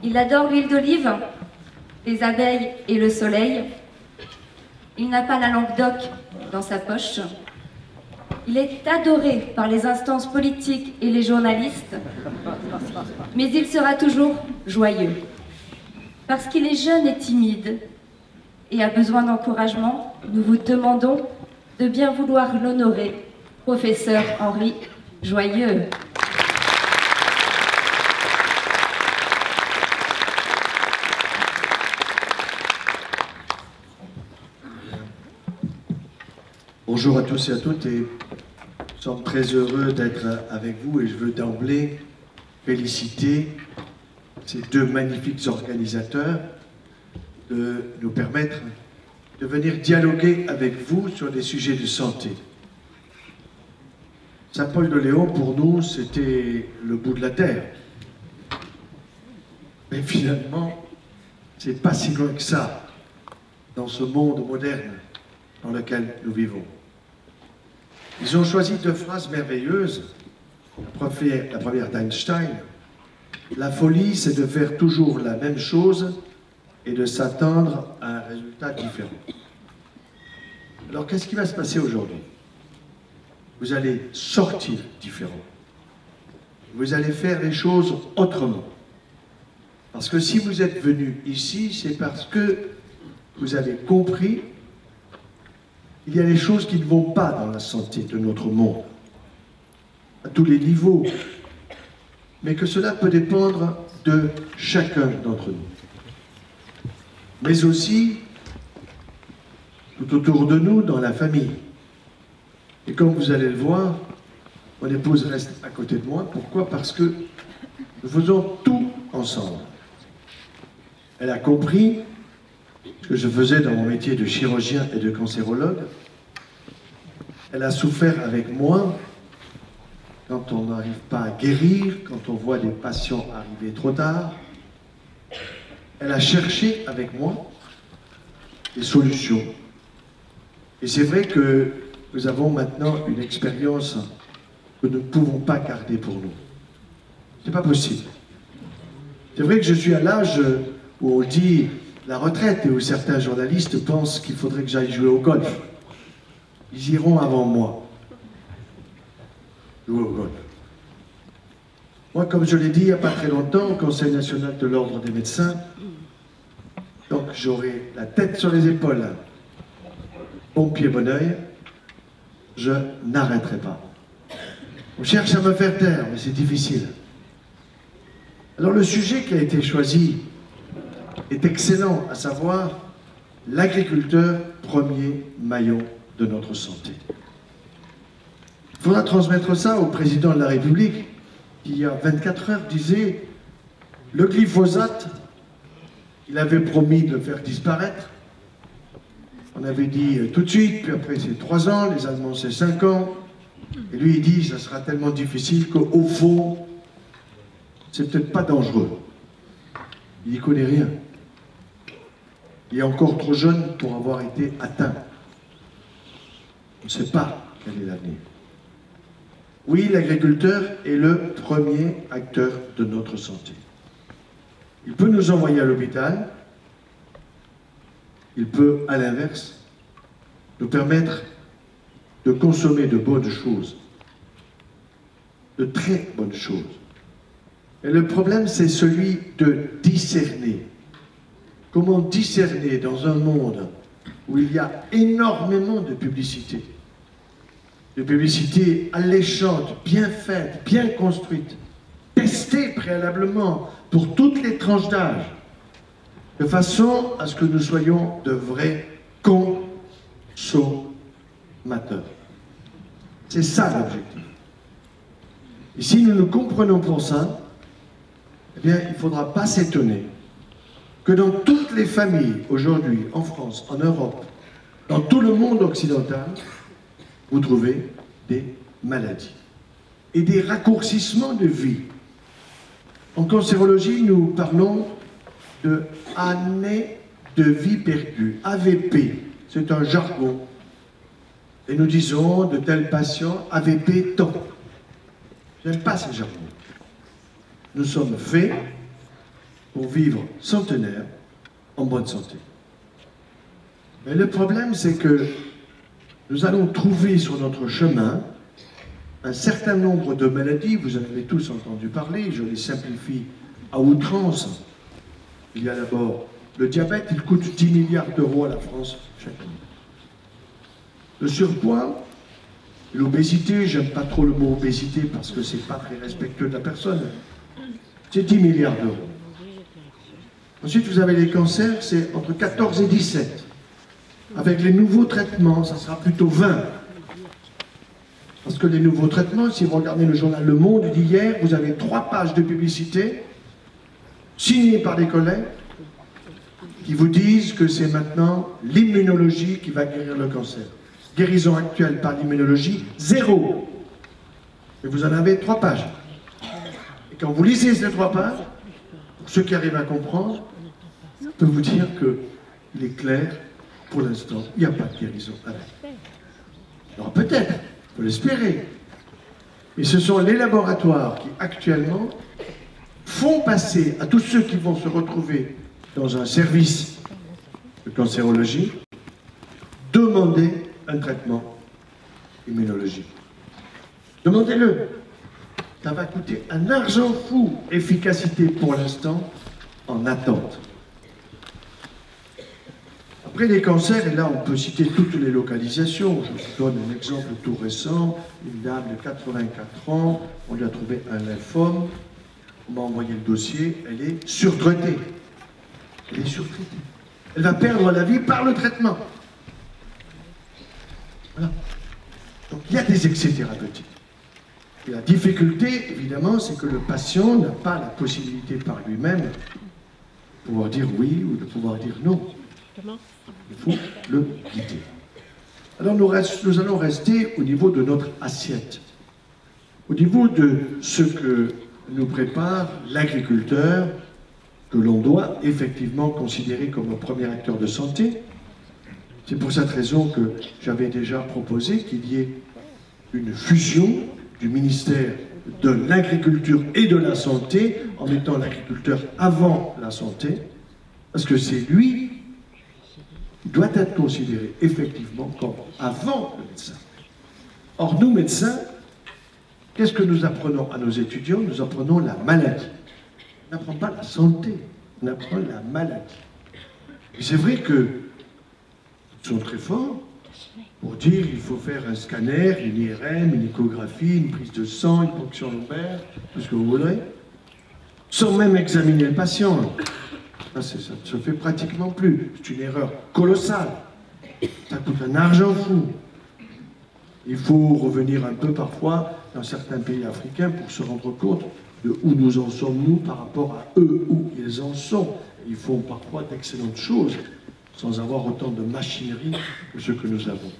Il adore l'huile d'olive, les abeilles et le soleil. Il n'a pas la langue d'oc dans sa poche. Il est adoré par les instances politiques et les journalistes, mais il sera toujours joyeux. Parce qu'il est jeune et timide et a besoin d'encouragement, nous vous demandons de bien vouloir l'honorer, professeur Henri Joyeux. Bonjour à tous et à toutes, et nous sommes très heureux d'être avec vous, et je veux d'emblée féliciter ces deux magnifiques organisateurs de nous permettre de venir dialoguer avec vous sur des sujets de santé. Saint-Paul de Léon, pour nous, c'était le bout de la terre. Mais finalement, c'est pas si loin que ça, dans ce monde moderne dans lequel nous vivons. Ils ont choisi deux phrases merveilleuses. La première d'Einstein: la folie, c'est de faire toujours la même chose et de s'attendre à un résultat différent. Alors, qu'est-ce qui va se passer aujourd'hui? Vous allez sortir différent. Vous allez faire les choses autrement. Parce que si vous êtes venu ici, c'est parce que vous avez compris qu'il y a des choses qui ne vont pas dans la santé de notre monde, à tous les niveaux, mais que cela peut dépendre de chacun d'entre nous. Mais aussi, tout autour de nous, dans la famille. Et comme vous allez le voir, mon épouse reste à côté de moi. Pourquoi? Parce que nous faisons tout ensemble. Elle a compris ce que je faisais dans mon métier de chirurgien et de cancérologue. Elle a souffert avec moi quand on n'arrive pas à guérir, quand on voit des patients arriver trop tard. Elle a cherché avec moi des solutions. Et c'est vrai que nous avons maintenant une expérience que nous ne pouvons pas garder pour nous. C'est pas possible. C'est vrai que je suis à l'âge où on dit la retraite et où certains journalistes pensent qu'il faudrait que j'aille jouer au golf. Ils iront avant moi. Jouer au golf. Moi, comme je l'ai dit il n'y a pas très longtemps, au Conseil national de l'Ordre des médecins, donc j'aurai la tête sur les épaules, bon pied, bon oeil, je n'arrêterai pas. On cherche à me faire taire, mais c'est difficile. Alors le sujet qui a été choisi est excellent, à savoir l'agriculteur, premier maillon de notre santé. Il faudra transmettre ça au président de la République, qui il y a 24 heures disait le glyphosate, il avait promis de le faire disparaître. On avait dit tout de suite, puis après c'est 3 ans, les Allemands c'est 5 ans. Et lui il dit ça sera tellement difficile qu'au fond, c'est peut-être pas dangereux. Il n'y connaît rien. Il est encore trop jeune pour avoir été atteint. On ne sait pas quel est l'avenir. Oui, l'agriculteur est le premier acteur de notre santé. Il peut nous envoyer à l'hôpital. Il peut, à l'inverse, nous permettre de consommer de bonnes choses, de très bonnes choses. Et le problème, c'est celui de discerner. Comment discerner dans un monde où il y a énormément de publicité alléchantes, bien faites, bien construites, testées préalablement pour toutes les tranches d'âge, de façon à ce que nous soyons de vrais consommateurs. C'est ça l'objectif. Et si nous nous comprenons pour ça, eh bien, il ne faudra pas s'étonner que dans toutes les familles, aujourd'hui, en France, en Europe, dans tout le monde occidental, vous trouvez des maladies et des raccourcissements de vie. En cancérologie, nous parlons de années de vie perdue, AVP, c'est un jargon. Et nous disons de tel patient AVP tant. Je n'aime pas ces jargons. Nous sommes faits pour vivre centenaire en bonne santé. Mais le problème, c'est que nous allons trouver sur notre chemin un certain nombre de maladies, vous en avez tous entendu parler, je les simplifie à outrance. Il y a d'abord le diabète, il coûte 10 milliards d'euros à la France chaque année. Le surpoids, l'obésité, j'aime pas trop le mot obésité parce que c'est pas très respectueux de la personne, c'est 10 milliards d'euros. Ensuite, vous avez les cancers, c'est entre 14 et 17. Avec les nouveaux traitements, ça sera plutôt 20. Parce que les nouveaux traitements, si vous regardez le journal Le Monde d'hier, vous avez 3 pages de publicité signées par des collègues qui vous disent que c'est maintenant l'immunologie qui va guérir le cancer. Guérison actuelle par l'immunologie, 0. Et vous en avez 3 pages. Et quand vous lisez ces 3 pages, pour ceux qui arrivent à comprendre, je peux vous dire qu'il est clair, pour l'instant, il n'y a pas de guérison avec. Alors peut-être, il faut l'espérer. Mais ce sont les laboratoires qui, actuellement, font passer à tous ceux qui vont se retrouver dans un service de cancérologie, demander un traitement immunologique. Demandez-le. Ça va coûter un argent fou. Efficacité pour l'instant en attente. Après les cancers, et là on peut citer toutes les localisations. Je vous donne un exemple tout récent. Une dame de 84 ans, on lui a trouvé un lymphome. On m'a envoyé le dossier, elle est surtraitée. Elle est surtraitée. Elle va perdre la vie par le traitement. Voilà. Donc il y a des excès thérapeutiques. Et la difficulté, évidemment, c'est que le patient n'a pas la possibilité par lui-même de pouvoir dire oui ou de pouvoir dire non. Il faut le guider. Alors nous allons rester au niveau de notre assiette, au niveau de ce que nous prépare l'agriculteur, que l'on doit effectivement considérer comme un premier acteur de santé. C'est pour cette raison que j'avais déjà proposé qu'il y ait une fusion du ministère de l'Agriculture et de la Santé, en mettant l'agriculteur avant la santé, parce que c'est lui qui doit être considéré effectivement comme avant le médecin. Or, nous, médecins, qu'est-ce que nous apprenons à nos étudiants? Nous apprenons la maladie. On n'apprend pas la santé, on apprend la maladie. Et c'est vrai que ils sont très forts pour dire il faut faire un scanner, une IRM, une échographie, une prise de sang, une ponction lombaire, tout ce que vous voudrez, sans même examiner le patient. Ça ne se fait pratiquement plus. C'est une erreur colossale. Ça coûte un argent fou. Il faut revenir un peu parfois dans certains pays africains pour se rendre compte de où nous en sommes nous par rapport à eux, où ils en sont. Ils font parfois d'excellentes choses sans avoir autant de machinerie que ce que nous avons.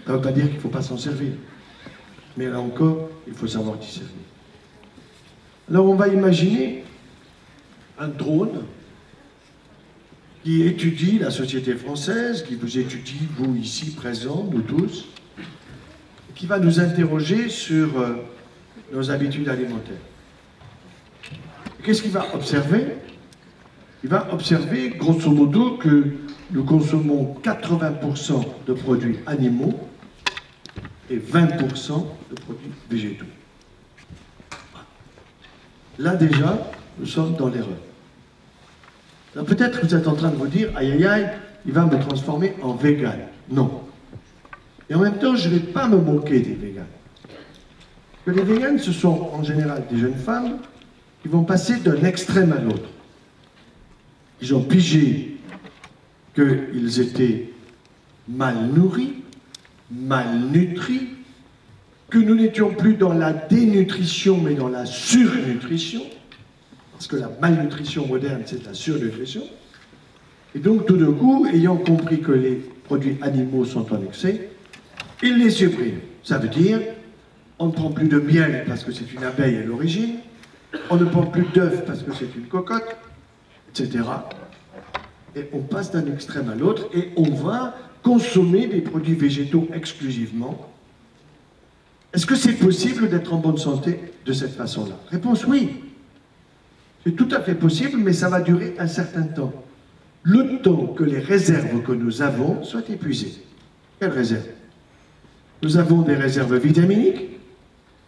Ça ne veut pas dire qu'il ne faut pas s'en servir. Mais là encore, il faut savoir discerner. Alors on va imaginer un drone qui étudie la société française, qui vous étudie, vous ici présents, nous tous, qui va nous interroger sur nos habitudes alimentaires. Qu'est-ce qu'il va observer? Il va observer, grosso modo, que nous consommons 80% de produits animaux et 20% de produits végétaux. Là déjà, nous sommes dans l'erreur. Alors peut-être que vous êtes en train de vous dire, aïe aïe aïe, il va me transformer en vegan. Non. Et en même temps, je ne vais pas me moquer des véganes. Que les véganes, ce sont en général des jeunes femmes qui vont passer d'un extrême à l'autre. Ils ont pigé qu'ils étaient mal nourris, mal nutris, que nous n'étions plus dans la dénutrition, mais dans la surnutrition, parce que la malnutrition moderne, c'est la surnutrition. Et donc, tout d'un coup, ayant compris que les produits animaux sont en excès, ils les suppriment. Ça veut dire, on ne prend plus de miel parce que c'est une abeille à l'origine, on ne prend plus d'œufs parce que c'est une cocotte, etc. Et on passe d'un extrême à l'autre et on va consommer des produits végétaux exclusivement. Est-ce que c'est possible d'être en bonne santé de cette façon-là? Réponse oui. C'est tout à fait possible, mais ça va durer un certain temps. Le temps que les réserves que nous avons soient épuisées. Quelles réserves? Nous avons des réserves vitaminiques,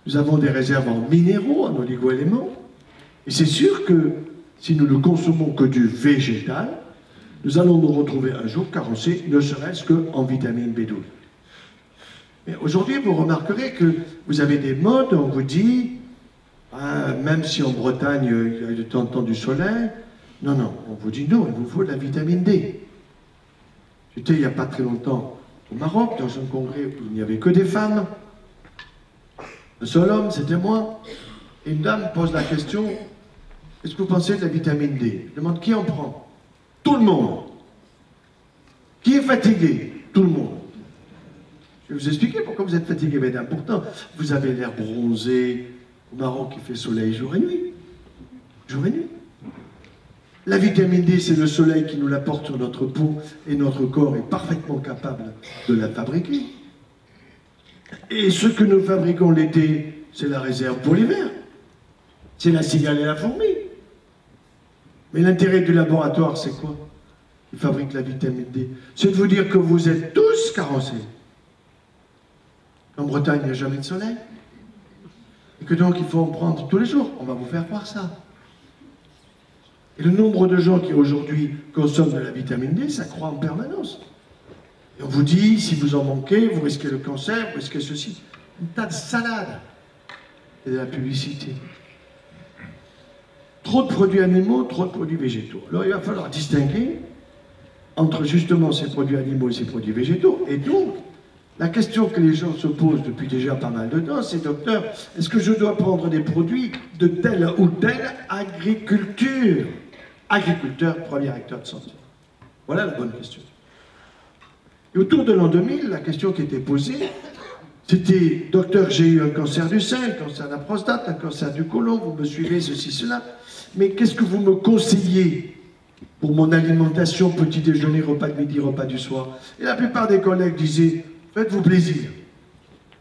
nous avons des réserves en minéraux, en oligo-éléments, et c'est sûr que si nous ne consommons que du végétal, nous allons nous retrouver un jour carencés, ne serait-ce qu'en vitamine B12. Mais aujourd'hui, vous remarquerez que vous avez des modes, on vous dit, ah, même si en Bretagne, il y a de temps en temps du soleil, non, non, on vous dit non, il vous faut de la vitamine D. J'étais il n'y a pas très longtemps au Maroc, dans un congrès où il n'y avait que des femmes. Le seul homme, c'était moi. Et une dame pose la question, qu'est-ce que vous pensez de la vitamine D? Je demande qui en prend? Tout le monde. Qui est fatigué? Tout le monde. Je vais vous expliquer pourquoi vous êtes fatigué, mesdames. Pourtant, vous avez l'air bronzé. Au Maroc, il fait soleil jour et nuit. Jour et nuit. La vitamine D, c'est le soleil qui nous l'apporte sur notre peau et notre corps est parfaitement capable de la fabriquer. Et ce que nous fabriquons l'été, c'est la réserve pour l'hiver. C'est la cigale et la fourmi. Mais l'intérêt du laboratoire, c'est quoi? Il fabrique la vitamine D. C'est de vous dire que vous êtes tous carencés. En Bretagne, il n'y a jamais de soleil. Et que donc, il faut en prendre tous les jours. On va vous faire voir ça. Et le nombre de gens qui aujourd'hui consomment de la vitamine D, ça croît en permanence. Et on vous dit, si vous en manquez, vous risquez le cancer, vous risquez ceci. Un tas de salades. Et de la publicité. Trop de produits animaux, trop de produits végétaux. Alors il va falloir distinguer entre justement ces produits animaux et ces produits végétaux. Et donc, la question que les gens se posent depuis déjà pas mal de temps, c'est docteur, est-ce que je dois prendre des produits de telle ou telle agriculture? Agriculteur, premier acteur de santé. Voilà la bonne question. Et autour de l'an 2000, la question qui était posée, c'était, docteur, j'ai eu un cancer du sein, un cancer de la prostate, un cancer du côlon, vous me suivez, ceci, cela, mais qu'est-ce que vous me conseillez pour mon alimentation, petit déjeuner, repas de midi, repas du soir? Et la plupart des collègues disaient, faites-vous plaisir.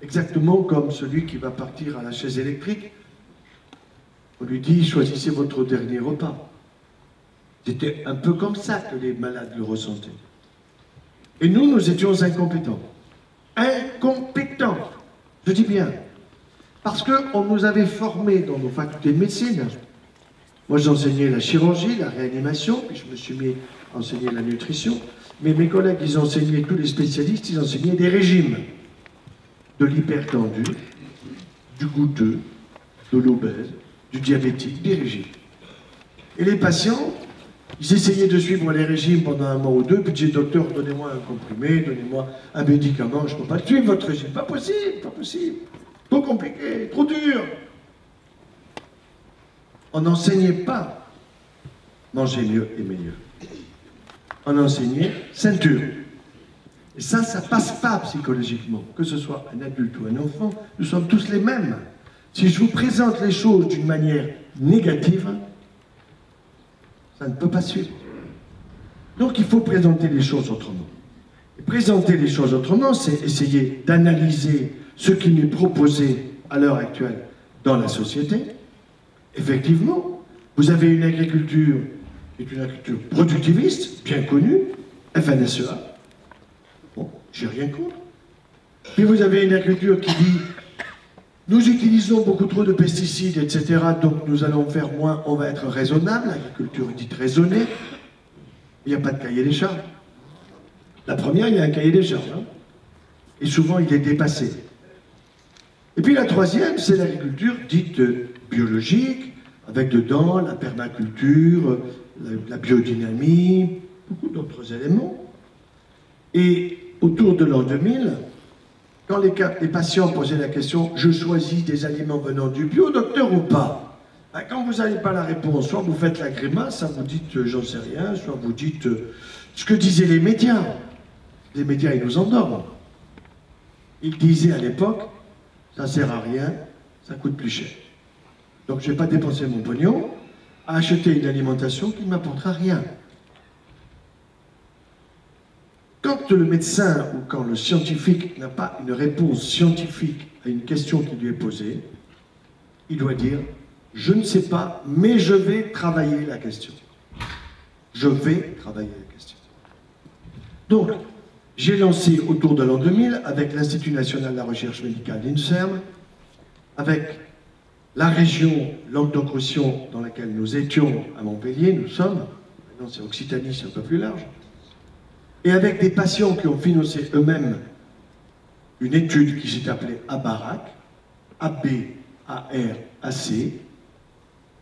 Exactement comme celui qui va partir à la chaise électrique. On lui dit, choisissez votre dernier repas. C'était un peu comme ça que les malades le ressentaient. Et nous, nous étions incompétents. Incompétents. Je dis bien. Parce qu'on nous avait formés dans nos facultés de médecine. Moi, j'enseignais la chirurgie, la réanimation, puis je me suis mis à enseigner la nutrition. Mais mes collègues, ils enseignaient, tous les spécialistes, ils enseignaient des régimes. De l'hypertendu, du goutteux, de l'obèse, du diabétique, des régimes. Et les patients, ils essayaient de suivre les régimes pendant un mois ou deux, puis disaient, docteur, donnez-moi un comprimé, donnez-moi un médicament, je ne peux pas suivre votre régime. Pas possible, pas possible. Trop compliqué, trop dur. On n'enseignait pas manger mieux et meilleur. On enseignait ceinture. Et ça passe pas psychologiquement. Que ce soit un adulte ou un enfant, nous sommes tous les mêmes. Si je vous présente les choses d'une manière négative, ça ne peut pas suivre. Donc il faut présenter les choses autrement. Et présenter les choses autrement, c'est essayer d'analyser ce qui nous est proposé à l'heure actuelle dans la société. Effectivement, vous avez une agriculture qui est une agriculture productiviste, bien connue, FNSEA. Bon, j'ai rien contre. Puis vous avez une agriculture qui dit nous utilisons beaucoup trop de pesticides, etc., donc nous allons faire moins, on va être raisonnable. L'agriculture est dite raisonnée. Il n'y a pas de cahier des charges. La première, il y a un cahier des charges. Hein, et souvent, il est dépassé. Et puis la troisième, c'est l'agriculture dite biologique, avec dedans la permaculture, la biodynamie, beaucoup d'autres éléments. Et autour de l'an 2000, quand les patients posaient la question « je choisis des aliments venant du bio, docteur ou pas ?» Quand vous n'avez pas la réponse, soit vous faites la grimace, soit vous dites « j'en sais rien », soit vous dites ce que disaient les médias. Les médias, ils nous endorment. Ils disaient à l'époque « ça ne sert à rien, ça coûte plus cher ». Donc je ne vais pas dépenser mon pognon à acheter une alimentation qui ne m'apportera rien. Quand le médecin ou quand le scientifique n'a pas une réponse scientifique à une question qui lui est posée, il doit dire Je ne sais pas, mais je vais travailler la question. Je vais travailler la question. Donc, j'ai lancé autour de l'an 2000, avec l'Institut national de la recherche médicale l'INSERM, avec la région Languedoc-Roussillon dans laquelle nous étions à Montpellier, nous sommes, maintenant c'est Occitanie, c'est un peu plus large, et avec des patients qui ont financé eux-mêmes une étude qui s'est appelée ABARAC, A-B-A-R-A-C,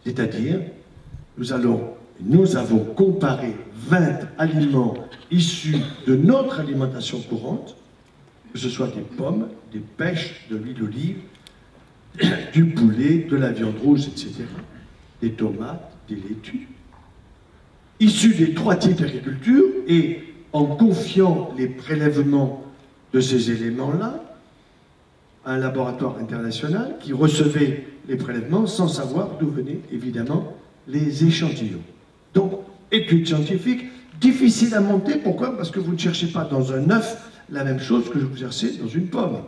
c'est-à-dire nous avons comparé 20 aliments issus de notre alimentation courante, que ce soit des pommes, des pêches, de l'huile d'olive, du poulet, de la viande rouge, etc., des tomates, des laitues, issus des 3 types d'agriculture, et en confiant les prélèvements de ces éléments-là à un laboratoire international qui recevait les prélèvements sans savoir d'où venaient évidemment les échantillons. Donc, étude scientifique, difficile à monter, pourquoi? Parce que vous ne cherchez pas dans un œuf la même chose que vous cherchez dans une pomme.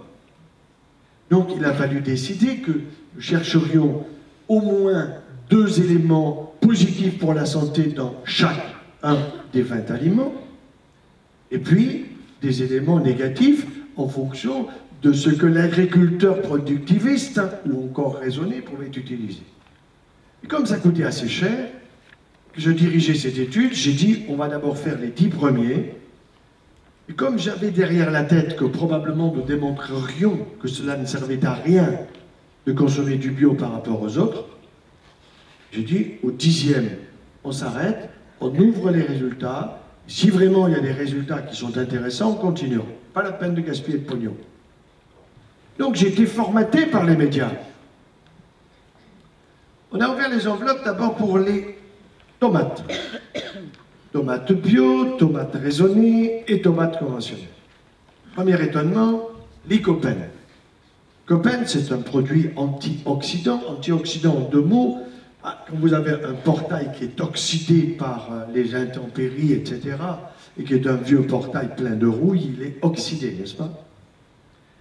Donc, il a fallu décider que nous chercherions au moins 2 éléments positifs pour la santé dans chaque un des 20 aliments, et puis des éléments négatifs en fonction de ce que l'agriculteur productiviste ou encore raisonné pouvait utiliser. Et comme ça coûtait assez cher, que je dirigeais cette étude, j'ai dit on va d'abord faire les 10 premiers. Et comme j'avais derrière la tête que probablement nous démontrerions que cela ne servait à rien de consommer du bio par rapport aux autres, j'ai dit au 10e, on s'arrête, on ouvre les résultats. Si vraiment il y a des résultats qui sont intéressants, on continuera. Pas la peine de gaspiller de pognon. Donc j'ai été formaté par les médias. On a ouvert les enveloppes d'abord pour les tomates. Tomates bio, tomates raisonnées et tomates conventionnelles. Premier étonnement, lycopène. Lycopène, c'est un produit antioxydant. Antioxydant en 2 mots. Quand vous avez un portail qui est oxydé par les intempéries, etc., et qui est un vieux portail plein de rouille, il est oxydé, n'est-ce pas?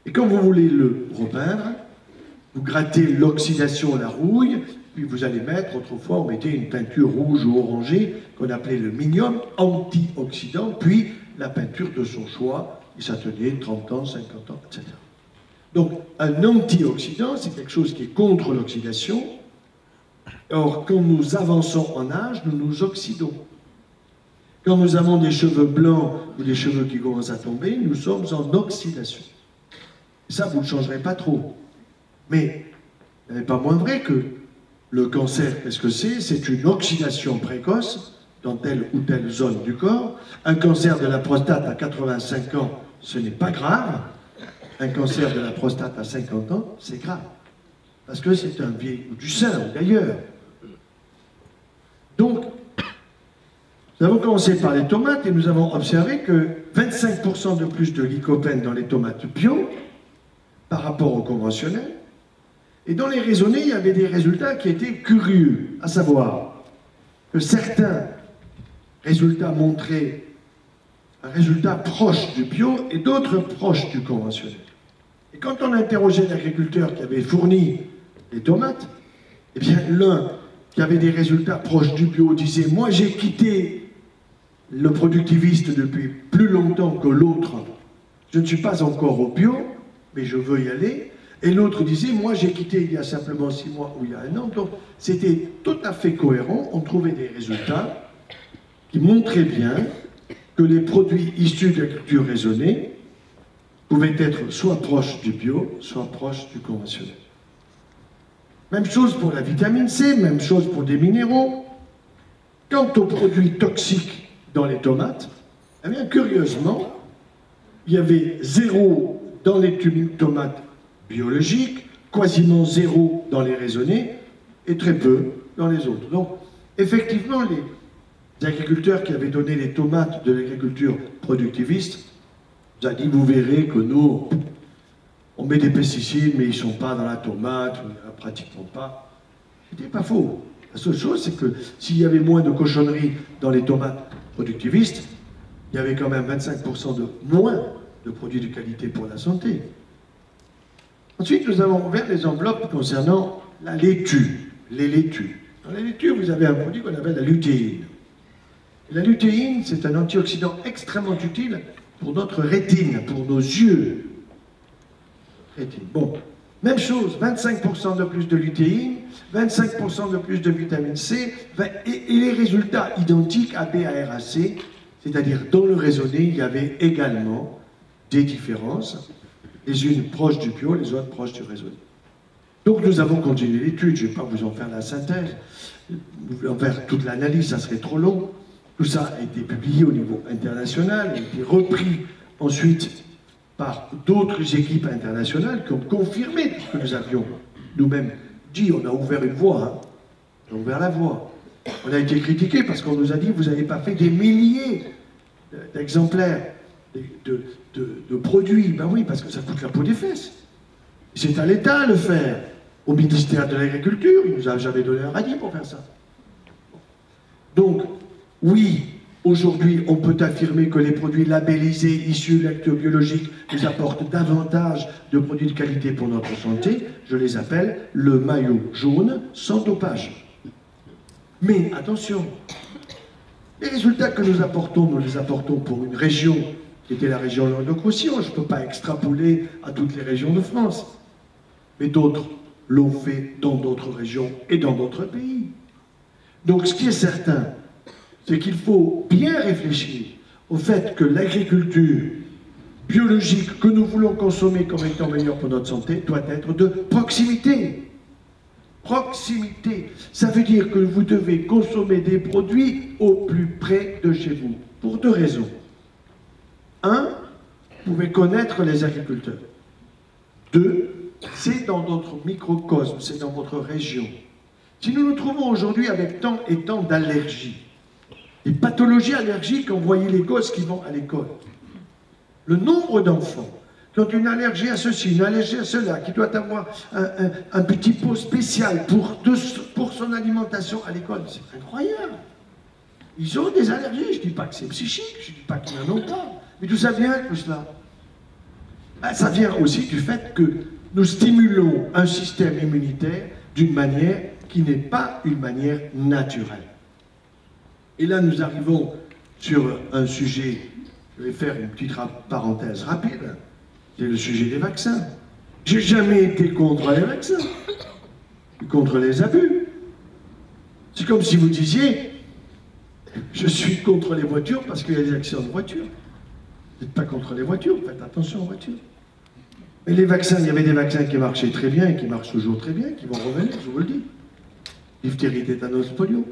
Et quand vous voulez le repeindre, vous grattez l'oxydation, la rouille, puis vous allez mettre, autrefois on mettait une peinture rouge ou orangée qu'on appelait le minium, antioxydant, puis la peinture de son choix, et ça tenait 30 ans, 50 ans, etc. Donc un antioxydant, c'est quelque chose qui est contre l'oxydation. Or, quand nous avançons en âge, nous nous oxydons. Quand nous avons des cheveux blancs ou des cheveux qui commencent à tomber, nous sommes en oxydation. Et ça, vous ne changerez pas trop. Mais il n'est pas moins vrai que le cancer, qu'est-ce que c'est? C'est une oxydation précoce dans telle ou telle zone du corps. Un cancer de la prostate à 85 ans, ce n'est pas grave. Un cancer de la prostate à 50 ans, c'est grave. Parce que c'est un vieil ou du sein, ou d'ailleurs. Donc, nous avons commencé par les tomates et nous avons observé que 25% de plus de lycopène dans les tomates bio par rapport aux conventionnels. Et dans les raisonnés, il y avait des résultats qui étaient curieux, à savoir que certains résultats montraient un résultat proche du bio et d'autres proches du conventionnel. Et quand on interrogeait l'agriculteur qui avait fourni les tomates, eh bien l'un qui avait des résultats proches du bio disait « Moi j'ai quitté le productiviste depuis plus longtemps que l'autre, je ne suis pas encore au bio, mais je veux y aller ». Et l'autre disait « Moi j'ai quitté il y a simplement 6 mois ou il y a 1 an ». Donc c'était tout à fait cohérent, on trouvait des résultats qui montraient bien que les produits issus de l'agriculture raisonnée pouvaient être soit proches du bio, soit proches du conventionnel. Même chose pour la vitamine C, même chose pour des minéraux. Quant aux produits toxiques dans les tomates, eh bien, curieusement, il y avait 0 dans les tomates biologiques, quasiment 0 dans les raisonnés, et très peu dans les autres. Donc, effectivement, les agriculteurs qui avaient donné les tomates de l'agriculture productiviste, vous avez dit, vous verrez que nous, on met des pesticides, mais ils ne sont pas dans la tomate, pratiquement pas. C'était pas faux. La seule chose, c'est que s'il y avait moins de cochonneries dans les tomates productivistes, il y avait quand même 25% de moins de produits de qualité pour la santé. Ensuite, nous avons ouvert les enveloppes concernant la laitue. les laitues. Dans les laitues, vous avez un produit qu'on appelle la lutéine. Et la lutéine, c'est un antioxydant extrêmement utile pour notre rétine, pour nos yeux. Rétine. Bon, même chose, 25% de plus de lutéine, 25% de plus de vitamine C, et les résultats identiques à BARAC, c'est-à-dire dans le raisonné, il y avait également des différences, les unes proches du bio, les autres proches du raisonné. Donc nous avons continué l'étude, je ne vais pas vous en faire la synthèse, en faire toute l'analyse, ça serait trop long. Tout ça a été publié au niveau international, a été repris ensuite par d'autres équipes internationales qui ont confirmé ce que nous avions nous-mêmes dit. On a ouvert une voie, hein. On a ouvert la voie. On a été critiqué parce qu'on nous a dit vous n'avez pas fait des milliers d'exemplaires de produits. Ben oui, parce que ça coûte la peau des fesses. C'est à l'État de le faire. Au ministère de l'Agriculture, il ne nous a jamais donné un radis pour faire ça. Donc, oui, aujourd'hui, on peut affirmer que les produits labellisés issus de l'acte biologique nous apportent davantage de produits de qualité pour notre santé. Je les appelle le maillot jaune sans dopage. Mais attention, les résultats que nous les apportons pour une région qui était la région Languedoc-Roussillon. Je ne peux pas extrapoler à toutes les régions de France. Mais d'autres l'ont fait dans d'autres régions et dans d'autres pays. Donc ce qui est certain, c'est qu'il faut bien réfléchir au fait que l'agriculture biologique que nous voulons consommer comme étant meilleure pour notre santé doit être de proximité. Proximité, ça veut dire que vous devez consommer des produits au plus près de chez vous, pour deux raisons. Un, vous pouvez connaître les agriculteurs. Deux, c'est dans notre microcosme, c'est dans votre région. Si nous nous trouvons aujourd'hui avec tant et tant d'allergies, des pathologies allergiques, quand vous voyez les gosses qui vont à l'école, le nombre d'enfants qui ont une allergie à ceci, une allergie à cela, qui doit avoir un petit pot spécial pour son alimentation à l'école, c'est incroyable. Ils ont des allergies, je ne dis pas que c'est psychique, je ne dis pas qu'ils n'en ont pas, mais d'où ça vient tout cela? Ça vient aussi du fait que nous stimulons un système immunitaire d'une manière qui n'est pas une manière naturelle. Et là, nous arrivons sur un sujet, je vais faire une petite parenthèse rapide, c'est le sujet des vaccins. J'ai jamais été contre les vaccins, contre les abus. C'est comme si vous disiez, je suis contre les voitures parce qu'il y a des accidents de voitures. Vous n'êtes pas contre les voitures, faites attention aux voitures. Mais les vaccins, il y avait des vaccins qui marchaient très bien et qui marchent toujours très bien, qui vont revenir, je vous le dis. Diphtérie, tétanos, polio.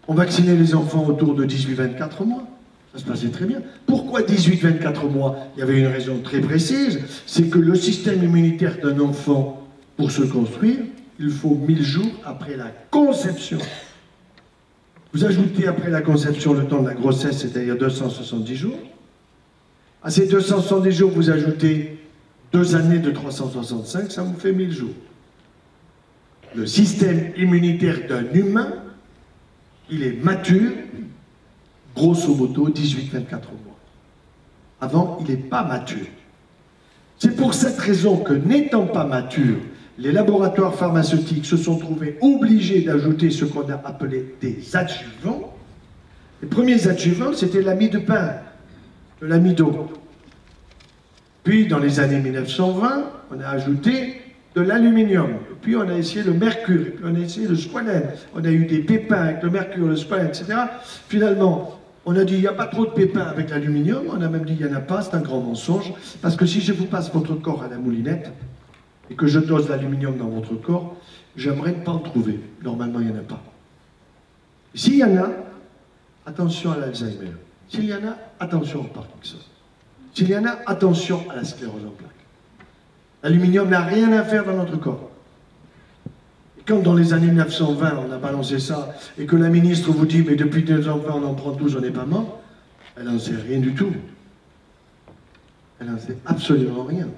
On vaccinait les enfants autour de 18-24 mois. Ça se passait très bien. Pourquoi 18-24 mois? Il y avait une raison très précise, c'est que le système immunitaire d'un enfant, pour se construire, il faut 1000 jours après la conception. Vous ajoutez après la conception le temps de la grossesse, c'est-à-dire 270 jours. À ces 270 jours, vous ajoutez 2 années de 365, ça vous fait 1000 jours. Le système immunitaire d'un humain, il est mature, grosso modo, 18-24 mois. Avant, il n'est pas mature. C'est pour cette raison que, n'étant pas mature, les laboratoires pharmaceutiques se sont trouvés obligés d'ajouter ce qu'on a appelé des adjuvants. Les premiers adjuvants, c'était l'amide de pain, de l'amidon. Puis, dans les années 1920, on a ajouté de l'aluminium. Puis, on a essayé le mercure. Et puis, on a essayé le squalène. On a eu des pépins avec le mercure, le squalène, etc. Finalement, on a dit il n'y a pas trop de pépins avec l'aluminium. On a même dit il n'y en a pas. C'est un grand mensonge. Parce que si je vous passe votre corps à la moulinette et que je dose l'aluminium dans votre corps, j'aimerais ne pas en trouver. Normalement, il n'y en a pas. S'il y en a, attention à l'Alzheimer. S'il y en a, attention au Parkinson. S'il y en a, attention à la sclérose en plaques. L'aluminium n'a rien à faire dans notre corps. Et quand dans les années 1920, on a balancé ça, et que la ministre vous dit, mais depuis 1920, on en prend 12, on n'est pas mort, elle n'en sait rien du tout. Elle n'en sait absolument rien.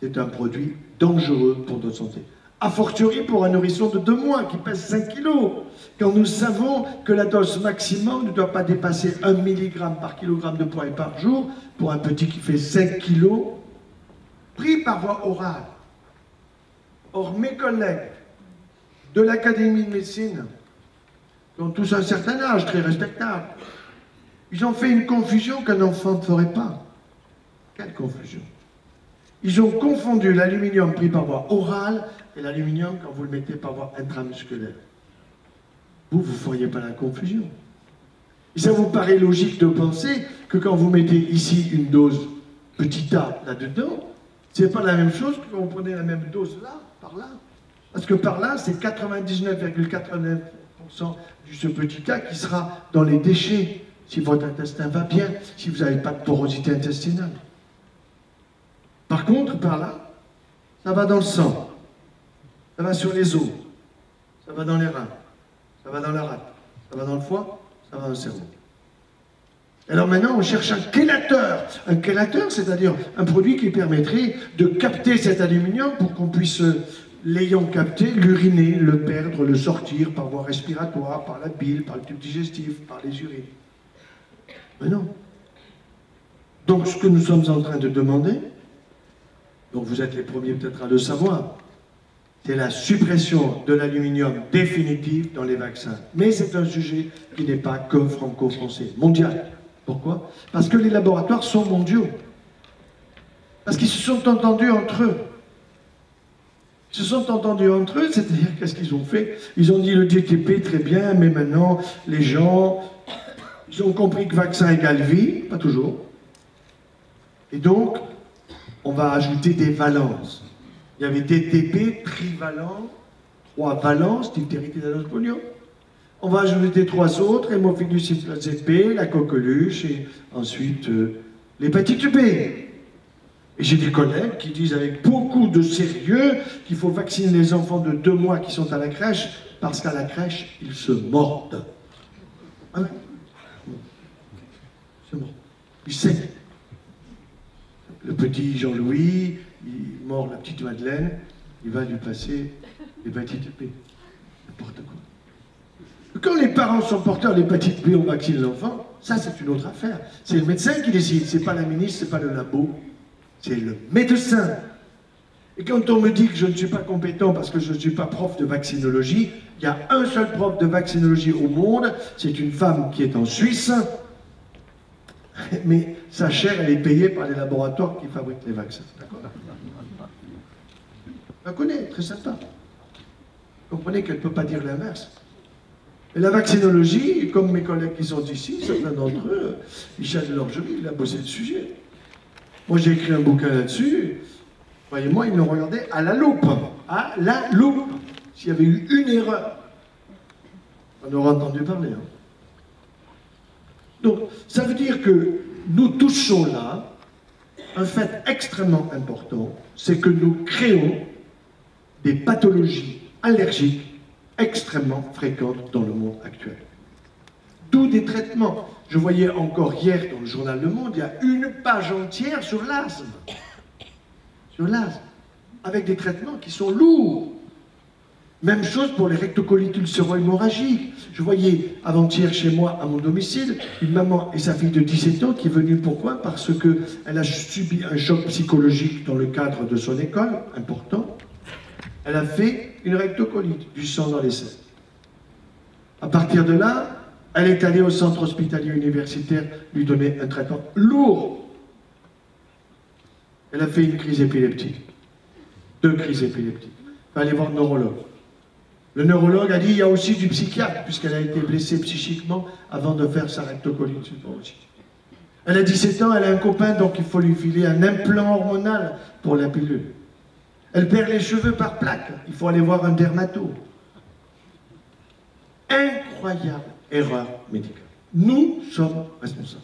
C'est un produit dangereux pour notre santé. A fortiori pour un nourrisson de 2 mois qui pèse 5 kilos, quand nous savons que la dose maximum ne doit pas dépasser 1 mg par kilogramme de poids et par jour, pour un petit qui fait 5 kilos, pris par voie orale. Or, mes collègues de l'Académie de médecine, qui ont tous un certain âge, très respectable. Ils ont fait une confusion qu'un enfant ne ferait pas. Quelle confusion? Ils ont confondu l'aluminium pris par voie orale et l'aluminium quand vous le mettez par voie intramusculaire. Vous ne feriez pas la confusion. Et ça vous paraît logique de penser que quand vous mettez ici une dose petit a là-dedans, c'est pas la même chose que quand vous prenez la même dose là, par là. Parce que par là, c'est 99,89% de ce petit a qui sera dans les déchets, si votre intestin va bien, si vous n'avez pas de porosité intestinale. Par contre, par là, ça va dans le sang, ça va sur les os, ça va dans les reins, ça va dans la rate, ça va dans le foie, ça va dans le cerveau. Alors maintenant, on cherche un chélateur. Un chélateur, c'est-à-dire un produit qui permettrait de capter cet aluminium pour qu'on puisse, l'ayant capté, l'uriner, le perdre, le sortir par voie respiratoire, par la bile, par le tube digestif, par les urines. Mais non. Donc ce que nous sommes en train de demander, donc vous êtes les premiers peut-être à le savoir, c'est la suppression de l'aluminium définitive dans les vaccins. Mais c'est un sujet qui n'est pas que franco-français, mondial. Pourquoi? Parce que les laboratoires sont mondiaux. Parce qu'ils se sont entendus entre eux. Ils se sont entendus entre eux, c'est-à-dire qu'est-ce qu'ils ont fait? Ils ont dit le DTP, très bien, mais maintenant, les gens, ils ont compris que vaccin égale vie, pas toujours. Et donc, on va ajouter des valences. Il y avait DTP, trivalent, 3 valences, diphtérie, tétanos, polio. On va ajouter 3 autres, hémophilus influenzae B, la coqueluche, et ensuite l'hépatite B. Et j'ai des collègues qui disent avec beaucoup de sérieux qu'il faut vacciner les enfants de 2 mois qui sont à la crèche, parce qu'à la crèche, ils se mordent. Ah ouais. C'est mort. Ils saignent. Le petit Jean-Louis, il mord la petite Madeleine, il va lui passer l'hépatite B. N'importe quoi. Quand les parents sont porteurs d'hépatite B, on vaccine l'enfant, ça c'est une autre affaire. C'est le médecin qui décide, c'est pas la ministre, c'est pas le labo, c'est le médecin. Et quand on me dit que je ne suis pas compétent parce que je ne suis pas prof de vaccinologie, il y a un seul prof de vaccinologie au monde, c'est une femme qui est en Suisse, mais sa chair elle est payée par les laboratoires qui fabriquent les vaccins. D'accord? Je la connais, très sympa. Vous comprenez qu'elle ne peut pas dire l'inverse. Et la vaccinologie, comme mes collègues qui sont ici, certains d'entre eux, Michel Delorgerie, il a bossé le sujet. Moi, j'ai écrit un bouquin là-dessus. Voyez-moi, ils l'ont regardé à la loupe. À la loupe. S'il y avait eu une erreur, on aurait entendu parler. Hein. Donc, ça veut dire que nous touchons là un fait extrêmement important, c'est que nous créons des pathologies allergiques extrêmement fréquentes dans le monde actuel. D'où des traitements. Je voyais encore hier dans le journal Le Monde, il y a une page entière sur l'asthme. Sur l'asthme. Avec des traitements qui sont lourds. Même chose pour les rectocolites ulcéro-hémorragiques. Je voyais avant-hier chez moi, à mon domicile, une maman et sa fille de 17 ans qui est venue, pourquoi? Parce qu'elle a subi un choc psychologique dans le cadre de son école, important. Elle a fait une rectocolite, du sang dans les selles. À partir de là, elle est allée au centre hospitalier universitaire lui donner un traitement lourd. Elle a fait une crise épileptique. 2 crises épileptiques. Il fallait voir le neurologue. Le neurologue a dit il y a aussi du psychiatre, puisqu'elle a été blessée psychiquement avant de faire sa rectocolite. Elle a 17 ans, elle a un copain, donc il faut lui filer un implant hormonal pour la pilule. Elle perd les cheveux par plaque, il faut aller voir un dermato. Incroyable erreur médicale. Nous sommes responsables.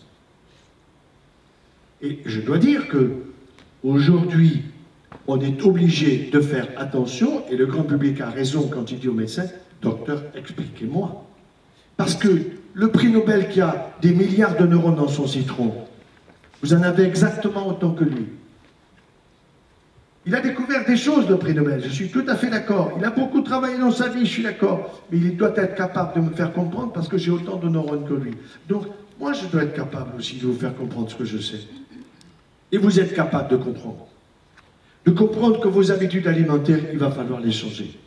Et je dois dire que aujourd'hui, on est obligé de faire attention, et le grand public a raison quand il dit au médecin, docteur, expliquez-moi. Parce que le prix Nobel qui a des milliards de neurones dans son citron, vous en avez exactement autant que lui. Il a découvert des choses, le prix Nobel, je suis tout à fait d'accord. Il a beaucoup travaillé dans sa vie, je suis d'accord. Mais il doit être capable de me faire comprendre parce que j'ai autant de neurones que lui. Donc, moi, je dois être capable aussi de vous faire comprendre ce que je sais. Et vous êtes capable de comprendre. De comprendre que vos habitudes alimentaires, il va falloir les changer.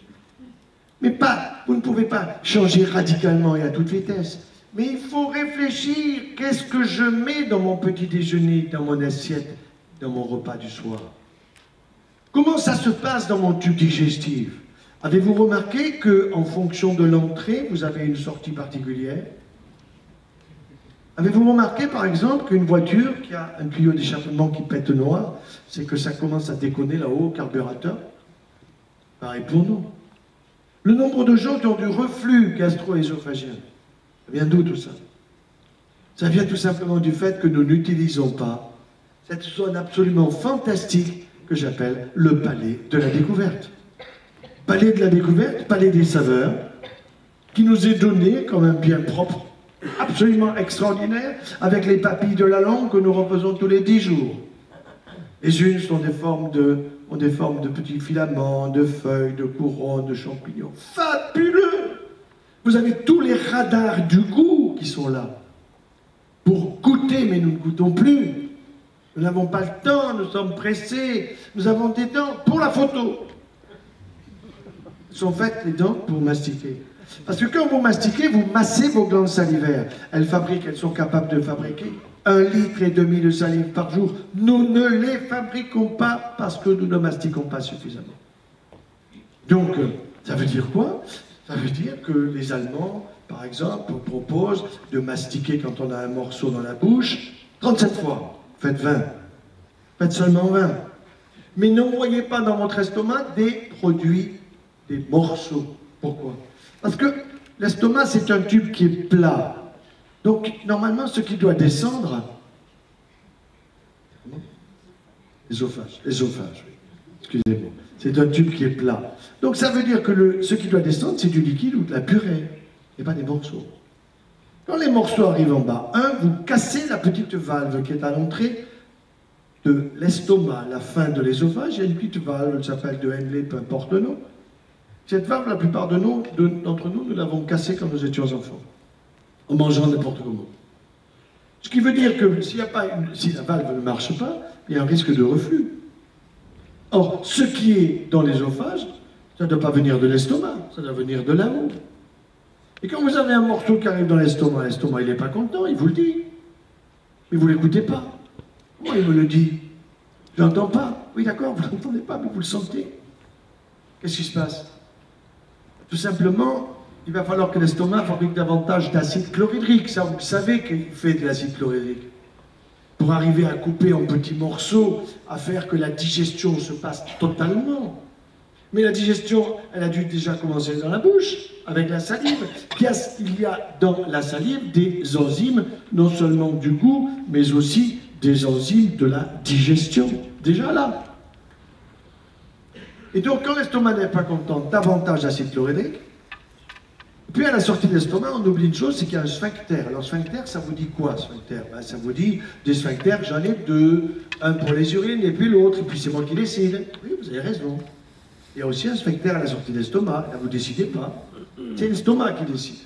Mais pas, vous ne pouvez pas changer radicalement et à toute vitesse. Mais il faut réfléchir, qu'est-ce que je mets dans mon petit déjeuner, dans mon assiette, dans mon repas du soir? Comment ça se passe dans mon tube digestif? Avez-vous remarqué qu'en fonction de l'entrée, vous avez une sortie particulière? Avez-vous remarqué, par exemple, qu'une voiture qui a un tuyau d'échappement qui pète noir, c'est que ça commence à déconner là-haut au carburateur? Pareil pour nous. Le nombre de gens qui ont du reflux gastro-œsophagien, ça vient d'où tout ça? Ça vient tout simplement du fait que nous n'utilisons pas cette zone absolument fantastique que j'appelle le palais de la découverte. Palais de la découverte, palais des saveurs, qui nous est donné comme un bien propre, absolument extraordinaire, avec les papilles de la langue que nous refaisons tous les 10 jours. Les unes ont des formes de petits filaments, de feuilles, de couronnes, de champignons. Fabuleux! Vous avez tous les radars du goût qui sont là. Pour goûter, mais nous ne goûtons plus. Nous n'avons pas le temps, nous sommes pressés. Nous avons des dents pour la photo. Sont faites les dents pour mastiquer. Parce que quand vous mastiquez, vous massez vos glandes salivaires. Elles sont capables de fabriquer 1,5 litre de salive par jour. Nous ne les fabriquons pas parce que nous ne mastiquons pas suffisamment. Donc, ça veut dire quoi? Ça veut dire que les Allemands, par exemple, proposent de mastiquer quand on a un morceau dans la bouche 37 fois. Faites 20. Faites seulement 20. Mais n'envoyez pas dans votre estomac des produits, des morceaux. Pourquoi? Parce que l'estomac, c'est un tube qui est plat. Donc, normalement, ce qui doit descendre... L'ésophage, oui. Excusez-moi. C'est un tube qui est plat. Donc, ça veut dire que ce qui doit descendre, c'est du liquide ou de la purée, et pas des morceaux. Quand les morceaux arrivent en bas, vous cassez la petite valve qui est à l'entrée de l'estomac, la fin de l'ésophage. Il y a une petite valve, elle s'appelle de Henle, peu importe le nom. Cette valve, la plupart d'entre nous, nous l'avons cassée quand nous étions enfants, en mangeant n'importe comment. Ce qui veut dire que si la valve ne marche pas, il y a un risque de reflux. Or, ce qui est dans l'ésophage, ça ne doit pas venir de l'estomac, ça doit venir de là-haut. Et quand vous avez un morceau qui arrive dans l'estomac, il n'est pas content, il vous le dit. Mais vous ne l'écoutez pas. Moi, il me le dit. Je n'entends pas. Oui, d'accord, vous ne l'entendez pas, mais vous le sentez. Qu'est-ce qui se passe? Tout simplement, il va falloir que l'estomac fabrique davantage d'acide chlorhydrique. Ça, vous le savez qu'il fait de l'acide chlorhydrique. Pour arriver à couper en petits morceaux, à faire que la digestion se passe totalement. Mais la digestion, elle a dû déjà commencer dans la bouche, avec la salive. Il y a dans la salive des enzymes, non seulement du goût, mais aussi des enzymes de la digestion. Déjà là. Et donc, quand l'estomac n'est pas content, davantage d'acide chlorhydrique. Puis à la sortie de l'estomac, on oublie une chose, c'est qu'il y a un sphincter. Alors sphincter, ça vous dit quoi, sphincter? Ça vous dit, des sphincters, j'en ai 2. Un pour les urines et puis l'autre, et puis c'est moi qui décide. Oui, vous avez raison. Il y a aussi un sphincter à la sortie de l'estomac. Là, vous ne décidez pas. C'est l'estomac qui décide.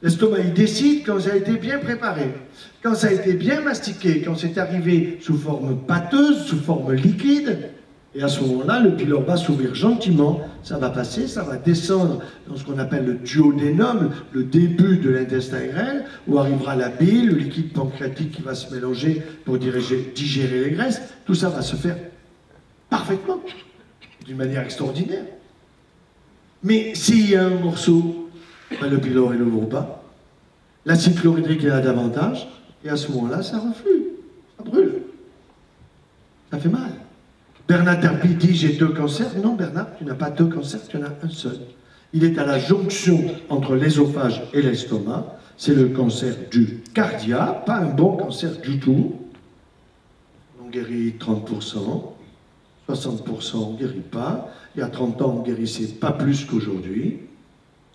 L'estomac, il décide quand ça a été bien préparé, quand ça a été bien mastiqué, quand c'est arrivé sous forme pâteuse, sous forme liquide. Et à ce moment-là, le pylore va s'ouvrir gentiment, ça va passer, ça va descendre dans ce qu'on appelle le duodénum, le début de l'intestin grêle, où arrivera la bile, le liquide pancréatique qui va se mélanger pour digérer les graisses. Tout ça va se faire parfaitement, d'une manière extraordinaire. Mais s'il y a un morceau, le pylore, il n'ouvre pas. L'acide chlorhydrique est là davantage, et à ce moment-là, ça reflue, ça brûle. Ça fait mal. Bernard Tapie dit « j'ai 2 cancers ». Non, Bernard, tu n'as pas 2 cancers, tu en as un seul. Il est à la jonction entre l'ésophage et l'estomac. C'est le cancer du cardia, pas un bon cancer du tout. On guérit 30%, 60% on ne guérit pas. Il y a 30 ans, on ne guérissait pas plus qu'aujourd'hui,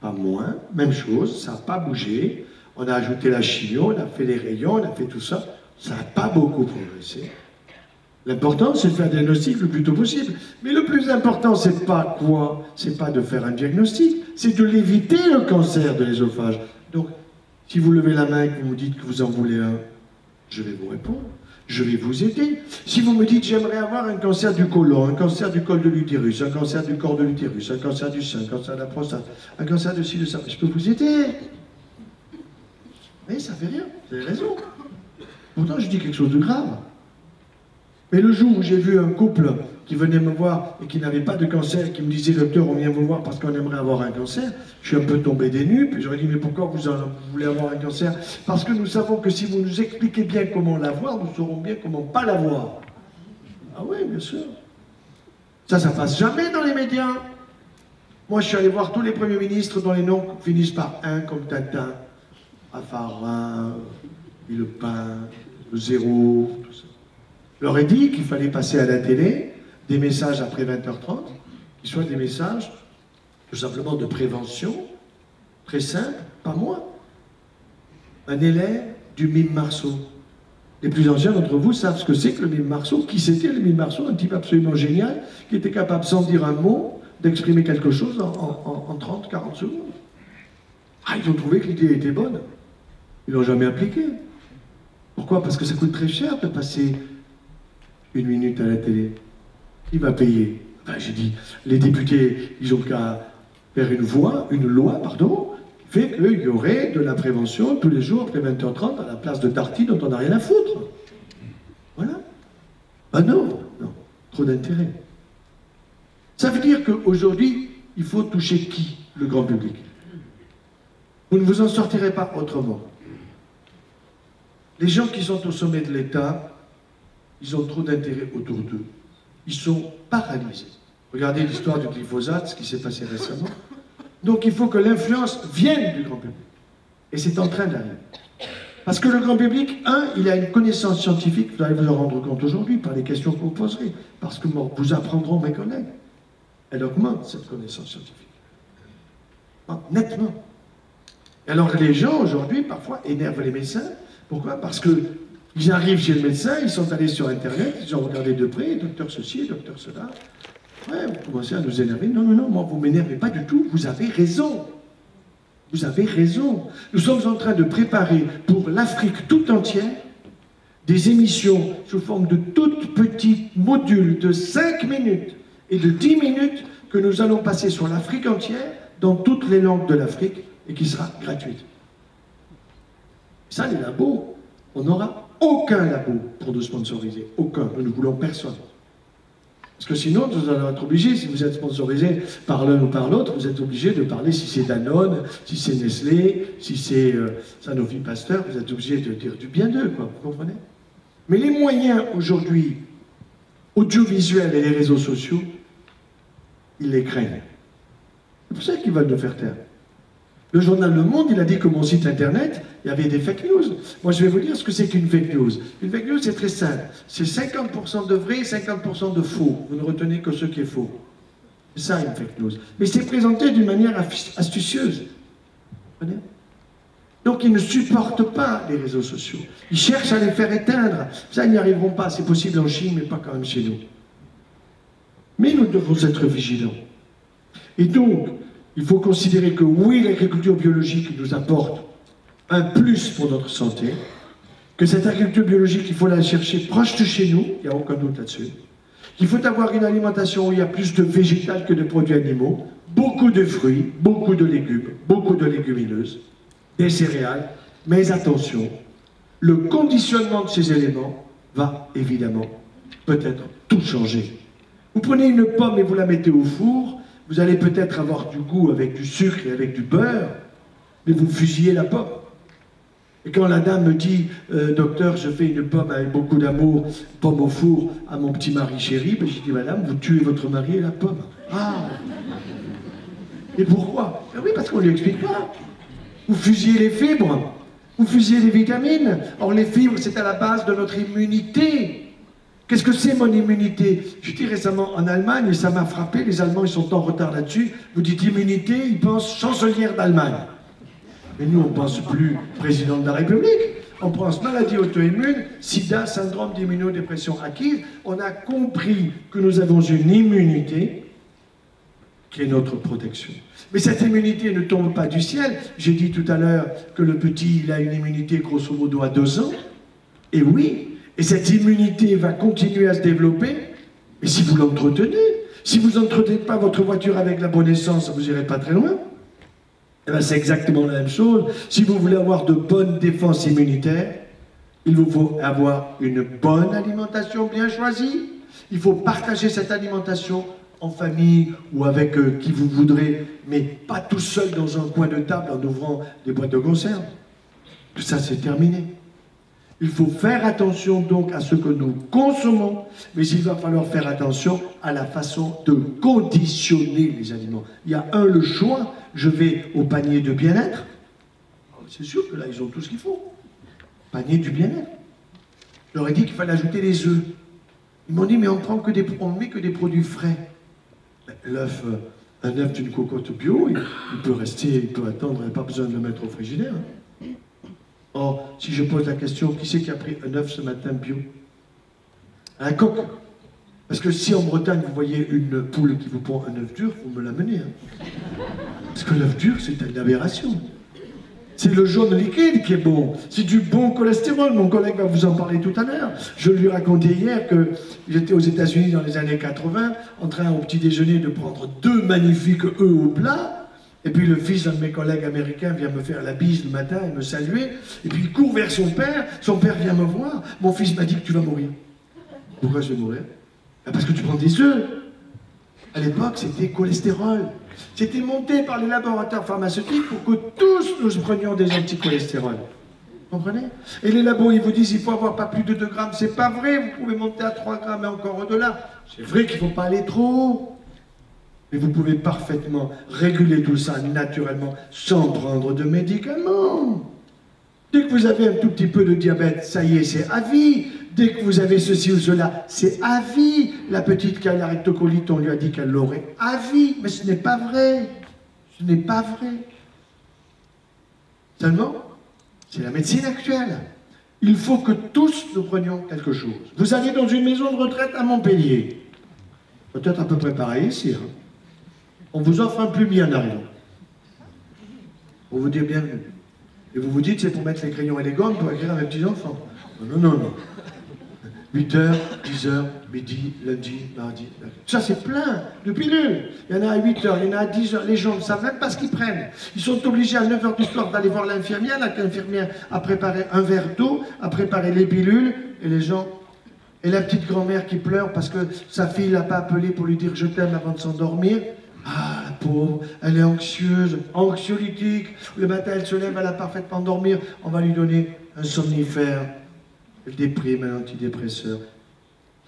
pas moins. Même chose, ça n'a pas bougé. On a ajouté la chimio, on a fait les rayons, on a fait tout ça. Ça n'a pas beaucoup progressé. L'important, c'est de faire un diagnostic le plus tôt possible. Mais le plus important, c'est pas quoi? C'est pas de faire un diagnostic, c'est de l'éviter, le cancer de l'ésophage. Donc, si vous levez la main et que vous me dites que vous en voulez un, je vais vous répondre. Je vais vous aider. Si vous me dites, j'aimerais avoir un cancer du côlon, un cancer du col de l'utérus, un cancer du corps de l'utérus, un cancer du sein, un cancer de la prostate, un cancer de ci, de ça, je peux vous aider. Mais ça fait rien, vous avez raison. Pourtant, je dis quelque chose de grave. Mais le jour où j'ai vu un couple qui venait me voir et qui n'avait pas de cancer, qui me disait, docteur, on vient vous voir parce qu'on aimerait avoir un cancer, je suis un peu tombé des nues, puis j'aurais dit, mais pourquoi vous voulez avoir un cancer? Parce que nous savons que si vous nous expliquez bien comment l'avoir, nous saurons bien comment pas l'avoir. Ah oui, bien sûr. Ça passe jamais dans les médias. Moi, je suis allé voir tous les premiers ministres dont les noms finissent par un, comme Tintin, Raffarin, Villepin, le Zéro, tout ça. Je leur ai dit qu'il fallait passer à la télé des messages après 20h30, qui soient des messages tout simplement de prévention, très simple, pas moi. Un élève du mime Marceau. Les plus anciens d'entre vous savent ce que c'est que le mime Marceau. Qui c'était le mime Marceau? Un type absolument génial, qui était capable, sans dire un mot, d'exprimer quelque chose en 30-40 secondes. Ah, ils ont trouvé que l'idée était bonne. Ils l'ont jamais appliquée. Pourquoi? Parce que ça coûte très cher de passer 1 minute à la télé. Qui va payer? Enfin, j'ai dit, les députés, ils ont qu'à faire une loi, qui fait qu'il y aurait de la prévention tous les jours après 20h30 à la place de tartines dont on n'a rien à foutre. Voilà. Ah non, non, trop d'intérêt. Ça veut dire qu'aujourd'hui, il faut toucher qui? Le grand public. Vous ne vous en sortirez pas autrement. Les gens qui sont au sommet de l'État, ils ont trop d'intérêt autour d'eux. Ils sont paralysés. Regardez l'histoire du glyphosate, ce qui s'est passé récemment. Donc il faut que l'influence vienne du grand public. Et c'est en train d'arriver. Parce que le grand public, il a une connaissance scientifique, vous allez vous en rendre compte aujourd'hui par les questions que vous poserez, parce que vous apprendront mes collègues. Elle augmente cette connaissance scientifique. Nettement. Et alors les gens aujourd'hui, parfois, énervent les médecins. Pourquoi? Parce que ils arrivent chez le médecin, ils sont allés sur Internet, ils ont regardé de près, docteur ceci, docteur cela. Ouais, vous commencez à nous énerver. Non, non, non, moi, vous ne m'énervez pas du tout, vous avez raison. Vous avez raison. Nous sommes en train de préparer pour l'Afrique tout entière des émissions sous forme de toutes petites modules de 5 minutes et de 10 minutes que nous allons passer sur l'Afrique entière, dans toutes les langues de l'Afrique, et qui sera gratuite. Ça, les labos, on n'aura aucun labo pour nous sponsoriser. Aucun. Nous ne voulons personne. Parce que sinon, vous allez être obligés, si vous êtes sponsorisé par l'un ou par l'autre, vous êtes obligé de parler si c'est Danone, si c'est Nestlé, si c'est Sanofi Pasteur, vous êtes obligé de dire du bien d'eux, quoi, vous comprenez? Mais les moyens aujourd'hui, audiovisuels et les réseaux sociaux, ils les craignent. C'est pour ça qu'ils veulent nous faire taire. Le journal Le Monde, il a dit que mon site internet, il y avait des fake news. Moi, je vais vous dire ce que c'est qu'une fake news. Une fake news, c'est très simple. C'est 50% de vrai et 50% de faux. Vous ne retenez que ce qui est faux. C'est ça, une fake news. Mais c'est présenté d'une manière astucieuse. Vous comprenez? Donc, ils ne supportent pas les réseaux sociaux. Ils cherchent à les faire éteindre. Ça, ils n'y arriveront pas. C'est possible en Chine, mais pas quand même chez nous. Mais nous devons être vigilants. Et donc, il faut considérer que oui, l'agriculture biologique nous apporte un plus pour notre santé, que cette agriculture biologique, il faut la chercher proche de chez nous, il n'y a aucun doute là-dessus, qu'il faut avoir une alimentation où il y a plus de végétal que de produits animaux, beaucoup de fruits, beaucoup de légumes, beaucoup de légumineuses, des céréales, mais attention, le conditionnement de ces éléments va évidemment peut-être tout changer. Vous prenez une pomme et vous la mettez au four, vous allez peut-être avoir du goût avec du sucre et avec du beurre, mais vous fusillez la pomme. Et quand la dame me dit docteur, je fais une pomme avec beaucoup d'amour, pomme au four à mon petit mari chéri, ben j'ai dit madame, vous tuez votre mari et la pomme. Ah. Et pourquoi? Ben oui, parce qu'on ne lui explique pas. Vous fusillez les fibres, vous fusillez les vitamines. Or les fibres, c'est à la base de notre immunité. Qu'est-ce que c'est mon immunité? J'étais récemment en Allemagne et ça m'a frappé, les Allemands ils sont en retard là-dessus. Vous dites immunité, ils pensent chancelière d'Allemagne. Mais nous on ne pense plus président de la République, on pense maladie auto-immune, sida, syndrome d'immunodépression acquise. On a compris que nous avons une immunité qui est notre protection. Mais cette immunité ne tombe pas du ciel. J'ai dit tout à l'heure que le petit il a une immunité grosso modo à 2 ans. Et oui, et cette immunité va continuer à se développer, mais si vous l'entretenez, si vous n'entretenez pas votre voiture avec la bonne essence, vous n'irez pas très loin. Eh bien, c'est exactement la même chose. Si vous voulez avoir de bonnes défenses immunitaires, il vous faut avoir une bonne alimentation bien choisie. Il faut partager cette alimentation en famille ou avec qui vous voudrez, mais pas tout seul dans un coin de table en ouvrant des boîtes de conserve. Tout ça, c'est terminé. Il faut faire attention donc à ce que nous consommons, mais il va falloir faire attention à la façon de conditionner les aliments. Il y a le choix, je vais au panier de bien-être. C'est sûr que là, ils ont tout ce qu'il faut. Panier du bien-être. Je leur ai dit qu'il fallait ajouter les œufs. Ils m'ont dit, mais on ne met que des produits frais. L'œuf, un œuf d'une cocotte bio, il peut rester, il peut attendre, il n'y a pas besoin de le mettre au frigidaire. Or, si je pose la question, qui c'est qui a pris un œuf ce matin bio? Un coq. Parce que si en Bretagne, vous voyez une poule qui vous pond un œuf dur, vous me l'amenez. Parce que l'œuf dur, c'est une aberration. C'est le jaune liquide qui est bon. C'est du bon cholestérol. Mon collègue va vous en parler tout à l'heure. Je lui racontais hier que j'étais aux États-Unis dans les années 80, en train au petit déjeuner de prendre 2 magnifiques œufs au plat. Et puis le fils d'un de mes collègues américains vient me faire la bise le matin et me saluer. Et puis il court vers son père. Son père vient me voir. Mon fils m'a dit que tu vas mourir. Pourquoi je vais mourir? Parce que tu prends des œufs. À l'époque, c'était cholestérol. C'était monté par les laboratoires pharmaceutiques pour que tous nous prenions des anticholestérol. Vous comprenez? Et les labos, ils vous disent qu'il faut avoir pas plus de 2 grammes. C'est pas vrai, vous pouvez monter à 3 grammes et encore au-delà. C'est vrai qu'il ne faut pas aller trop haut. Mais vous pouvez parfaitement réguler tout ça naturellement sans prendre de médicaments. Dès que vous avez un tout petit peu de diabète, ça y est, c'est à vie. Dès que vous avez ceci ou cela, c'est à vie. La petite qui a la rectocolite, on lui a dit qu'elle l'aurait à vie. Mais ce n'est pas vrai. Ce n'est pas vrai. Seulement, c'est la médecine actuelle. Il faut que tous nous prenions quelque chose. Vous allez dans une maison de retraite à Montpellier. Peut-être à peu près pareil ici. Hein. On vous offre un plumier en arrivant. Pour vous dire bienvenue. Et vous vous dites, c'est pour mettre les crayons et les gommes pour écrire à mes petits-enfants. Non, non, non. 8h, 10h, midi, lundi, mardi, mercredi. Ça, c'est plein de pilules. Il y en a à 8h, il y en a à 10h. Les gens ne savent même pas ce qu'ils prennent. Ils sont obligés à 9h du soir d'aller voir l'infirmière. L'infirmière a préparé un verre d'eau, a préparé les pilules, et les gens... Et la petite grand-mère qui pleure parce que sa fille l'a pas appelée pour lui dire « je t'aime » avant de s'endormir. Ah, la pauvre, elle est anxieuse, anxiolytique. Le matin, elle se lève, elle a parfaitement dormir. On va lui donner un somnifère. Elle déprime, un antidépresseur.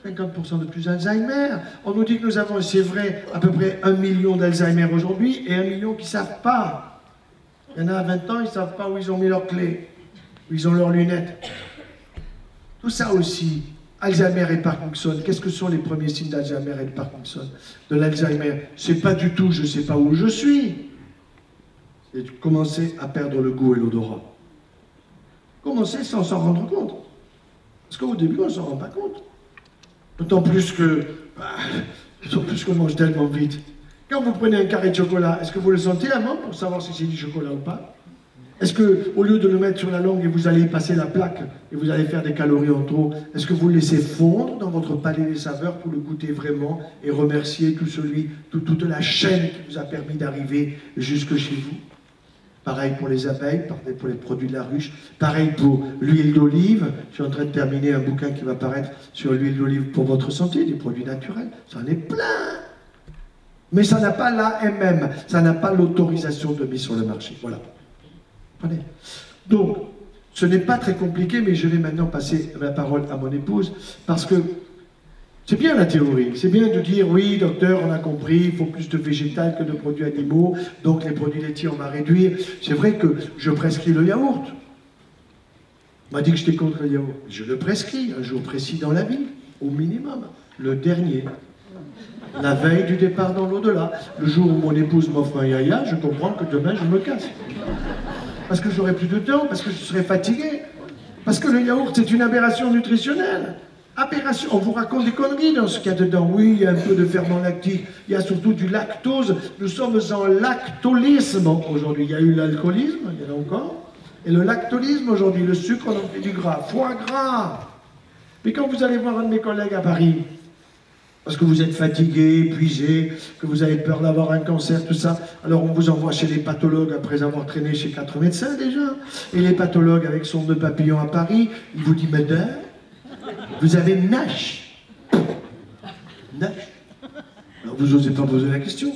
50% de plus d'Alzheimer. On nous dit que nous avons, c'est vrai, à peu près 1 million d'Alzheimer aujourd'hui et 1 million qui ne savent pas. Il y en a à 20 ans, ils ne savent pas où ils ont mis leurs clés, où ils ont leurs lunettes. Tout ça aussi. Alzheimer et Parkinson, qu'est-ce que sont les premiers signes d'Alzheimer et de Parkinson? De l'Alzheimer, c'est pas du tout je sais pas où je suis. C'est de commencer à perdre le goût et l'odorat. Commencer sans s'en rendre compte. Parce qu'au début, on ne s'en rend pas compte. D'autant plus qu'on mange tellement vite. Quand vous prenez un carré de chocolat, est-ce que vous le sentez avant pour savoir si c'est du chocolat ou pas? Est-ce que, au lieu de le mettre sur la langue et vous allez y passer la plaque et vous allez faire des calories en trop, est-ce que vous le laissez fondre dans votre palais des saveurs pour le goûter vraiment et remercier toute la chaîne qui vous a permis d'arriver jusque chez vous? Pareil pour les abeilles, pareil pour les produits de la ruche, pareil pour l'huile d'olive. Je suis en train de terminer un bouquin qui va paraître sur l'huile d'olive pour votre santé, des produits naturels. Ça en est plein. Mais ça n'a pas l'AMM, ça n'a pas l'autorisation de mise sur le marché. Voilà. Donc, ce n'est pas très compliqué, mais je vais maintenant passer la parole à mon épouse, parce que c'est bien la théorie, c'est bien de dire, oui, docteur, on a compris, il faut plus de végétal que de produits animaux, donc les produits laitiers, on va réduire. C'est vrai que je prescris le yaourt. On m'a dit que j'étais contre le yaourt. Je le prescris, un jour précis dans la vie, au minimum, le dernier. La veille du départ dans l'au-delà. Le jour où mon épouse m'offre un yaya, je comprends que demain, je me casse. Parce que j'aurai plus de temps, parce que je serai fatigué. Parce que le yaourt, c'est une aberration nutritionnelle. Aberration. On vous raconte des conneries dans ce qu'il y a dedans. Oui, il y a un peu de ferment lactique, il y a surtout du lactose. Nous sommes en lactolisme aujourd'hui. Il y a eu l'alcoolisme, il y en a encore. Et le lactolisme aujourd'hui, le sucre, on en fait du gras, foie gras. Mais quand vous allez voir un de mes collègues à Paris, parce que vous êtes fatigué, épuisé, que vous avez peur d'avoir un cancer, tout ça, alors on vous envoie chez les pathologues après avoir traîné chez 4 médecins déjà. Et les pathologues avec son nœud papillon à Paris, il vous dit, madame, vous avez NASH. NASH. Alors vous n'osez pas poser la question.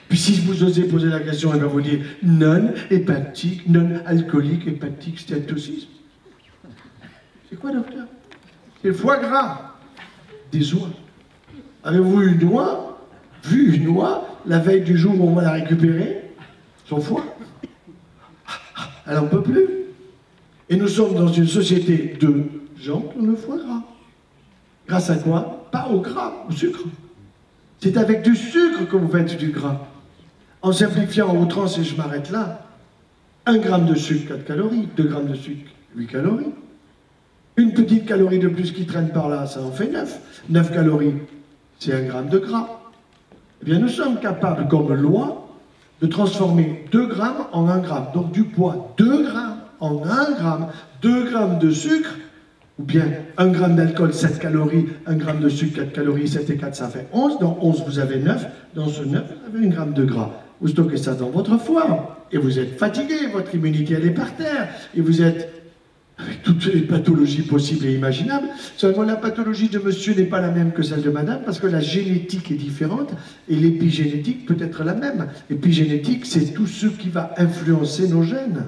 Puis si vous osez poser la question, elle va vous dire non-hépatique, non-alcoolique, hépatique, stéatocysme. C'est quoi, docteur? C'est le foie gras des oies. Avez-vous vu une oie, la veille du jour où on va la récupérer? Son foie. Elle n'en peut plus. Et nous sommes dans une société de gens qui ont le foie gras. Grâce à quoi? Pas au gras, au sucre. C'est avec du sucre que vous faites du gras. En simplifiant en outrance, et je m'arrête là, 1 gramme de sucre, 4 calories, 2 grammes de sucre, 8 calories. Une petite calorie de plus qui traîne par là, ça en fait 9. 9 calories, c'est 1 gramme de gras. Eh bien, nous sommes capables, comme loi, de transformer 2 grammes en 1 gramme. Donc du poids, 2 grammes en 1 gramme, 2 grammes de sucre, ou bien 1 gramme d'alcool, 7 calories, 1 gramme de sucre, 4 calories, 7 et 4, ça fait 11. Dans 11, vous avez 9. Dans ce 9, vous avez 1 gramme de gras. Vous stockez ça dans votre foie, et vous êtes fatigué, votre immunité elle est par terre, et vous êtes avec toutes les pathologies possibles et imaginables. Seulement la pathologie de monsieur n'est pas la même que celle de madame, parce que la génétique est différente, et l'épigénétique peut être la même. L'épigénétique, c'est tout ce qui va influencer nos gènes.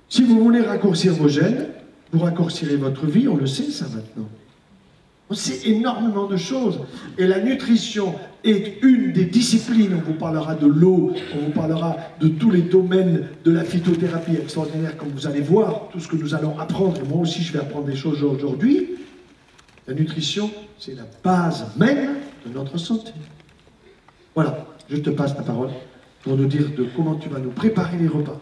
Si vous voulez raccourcir vos gènes, vous raccourcirez votre vie, on le sait ça maintenant. On sait énormément de choses. Et la nutrition est une des disciplines. On vous parlera de l'eau, on vous parlera de tous les domaines de la phytothérapie extraordinaire, comme vous allez voir, tout ce que nous allons apprendre. Et moi aussi, je vais apprendre des choses aujourd'hui. La nutrition, c'est la base même de notre santé. Voilà, je te passe la parole pour nous dire de comment tu vas nous préparer les repas.